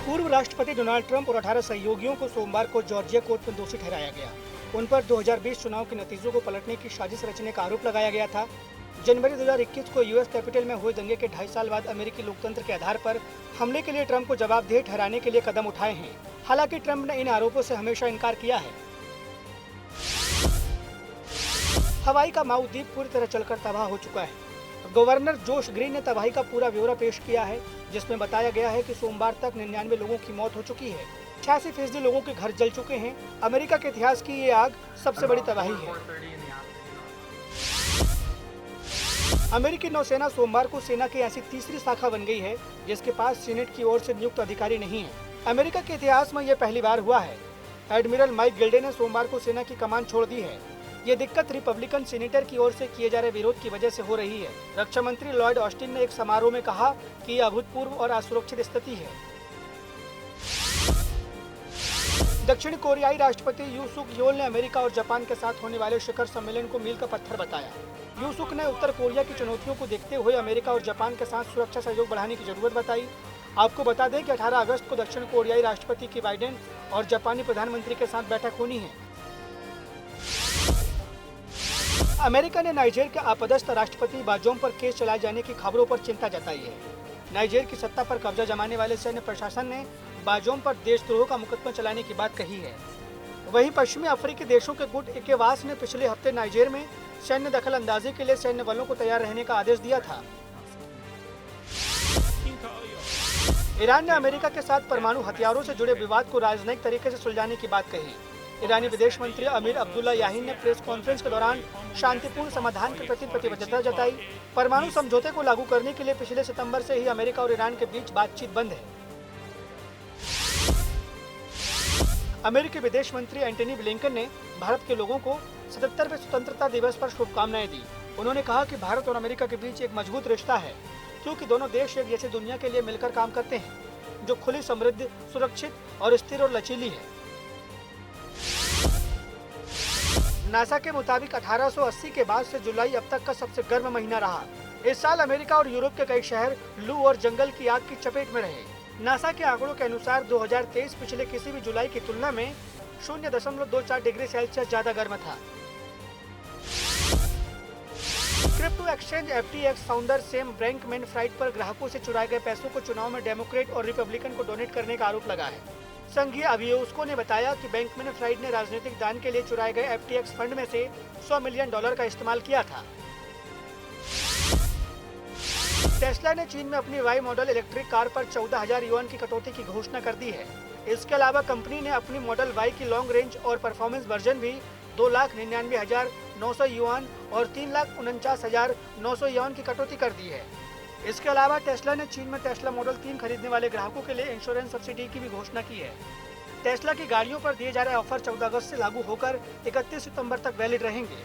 पूर्व राष्ट्रपति Donald Trump और 18 सहयोगियों को सोमवार को जॉर्जिया कोर्ट में दोषी ठहराया गया। उन पर 2020 चुनाव के नतीजों को पलटने की साजिश रचने का आरोप लगाया गया था। जनवरी 2021 को यूएस कैपिटल में हुए दंगे के 2.5 साल बाद अमेरिकी लोकतंत्र के आधार पर हमले के लिए ट्रंप को जवाबदेह ठहराने के लिए कदम उठाए हैं। हालांकि ट्रंप ने इन आरोपों से हमेशा इनकार किया है। हवाई का माऊ द्वीप पूरी तरह जलकर तबाह हो चुका है। गवर्नर जोश ग्रीन ने तबाही का पूरा ब्यौरा पेश किया है, जिसमें बताया गया है कि सोमवार तक 99 लोगों की मौत हो चुकी है। 86% लोगों के घर जल चुके हैं। अमेरिका के इतिहास की ये आग सबसे बड़ी तबाही है। अमेरिकी नौसेना सोमवार को सेना की ऐसी तीसरी शाखा बन गई है जिसके पास सीनेट की ओर से नियुक्त अधिकारी नहीं है। अमेरिका के इतिहास में यह पहली बार हुआ है। एडमिरल माइक गिल्डे ने सोमवार को सेना की कमान छोड़ दी है। ये दिक्कत रिपब्लिकन सीनेटर की ओर से किए जा रहे विरोध की वजह से हो रही है। रक्षा मंत्री लॉयड ऑस्टिन ने एक समारोह में कहा कि यह अभूतपूर्व और असुरक्षित स्थिति है। दक्षिण कोरियाई राष्ट्रपति यू सुक योल ने अमेरिका और जापान के साथ होने वाले शिखर सम्मेलन को मील का पत्थर बताया। यू सुक ने उत्तर कोरिया की चुनौतियों को देखते हुए अमेरिका और जापान के साथ सुरक्षा सहयोग बढ़ाने की जरूरत बताई। आपको बता दें कि 18 अगस्त को दक्षिण कोरियाई राष्ट्रपति की बाइडेन और जापानी प्रधानमंत्री के साथ बैठक होनी है। अमेरिका ने नाइजर के आपदस्थ राष्ट्रपति बाजोम पर केस चलाए जाने की खबरों पर चिंता जताई है। नाइजर की सत्ता पर कब्जा जमाने वाले सैन्य प्रशासन ने बाजोम पर देशद्रोह का मुकदमा चलाने की बात कही है। वहीं पश्चिमी अफ्रीकी देशों के गुट इकोवास ने पिछले हफ्ते नाइजर में सैन्य दखल अंदाजी के लिए सैन्य बलों को तैयार रहने का आदेश दिया था। ईरान ने अमेरिका के साथ परमाणु हथियारों से जुड़े विवाद को राजनयिक तरीके से सुलझाने की बात कही। ईरानी विदेश मंत्री अमीर अब्दुल्ला याहीन ने प्रेस कॉन्फ्रेंस के दौरान शांतिपूर्ण समाधान के प्रति प्रतिबद्धता जताई। परमाणु समझौते को लागू करने के लिए पिछले सितंबर से ही अमेरिका और ईरान के बीच बातचीत बंद है। अमेरिकी विदेश मंत्री एंटनी ब्लिंकन ने भारत के लोगों को 77वें स्वतंत्रता दिवस पर शुभकामनाएं दी। उन्होंने कहा कि भारत और अमेरिका के बीच एक मजबूत रिश्ता है, क्योंकि दोनों देश एक जैसी दुनिया के लिए मिलकर काम करते हैं, जो खुली, समृद्ध, सुरक्षित और स्थिर और लचीली है। नासा के मुताबिक 1880 के बाद से जुलाई अब तक का सबसे गर्म महीना रहा। इस साल अमेरिका और यूरोप के कई शहर लू और जंगल की आग की चपेट में रहे। नासा के आंकड़ों के अनुसार 2023 पिछले किसी भी जुलाई की तुलना में 0.24 डिग्री सेल्सियस ज्यादा गर्म था। Crypto exchange FTX founder Sam Bankman-fried पर ग्राहकों से चुराए गए पैसों को चुनाव में डेमोक्रेट और रिपब्लिकन को डोनेट करने का आरोप लगा है। संघीय अभियोजकों ने बताया कि बैंकमैन-फ्राइड ने राजनीतिक दान के लिए चुराए गए FTX फंड में से $100 मिलियन का इस्तेमाल किया था। टेस्ला ने चीन में अपनी वाई मॉडल इलेक्ट्रिक कार पर 14,000 युआन की कटौती की घोषणा कर दी है। इसके अलावा कंपनी ने अपनी मॉडल वाई की लॉन्ग रेंज और परफॉर्मेंस वर्जन भी 2,99,900 युआन और 3,49,900 युआन की कटौती कर दी है। इसके अलावा टेस्ला ने चीन में टेस्ला मॉडल 3 खरीदने वाले ग्राहकों के लिए इंश्योरेंस सब्सिडी की भी घोषणा की है। टेस्ला की गाड़ियों पर दिए जा रहे ऑफर 14 अगस्त से लागू होकर 31 सितंबर तक वैलिड रहेंगे।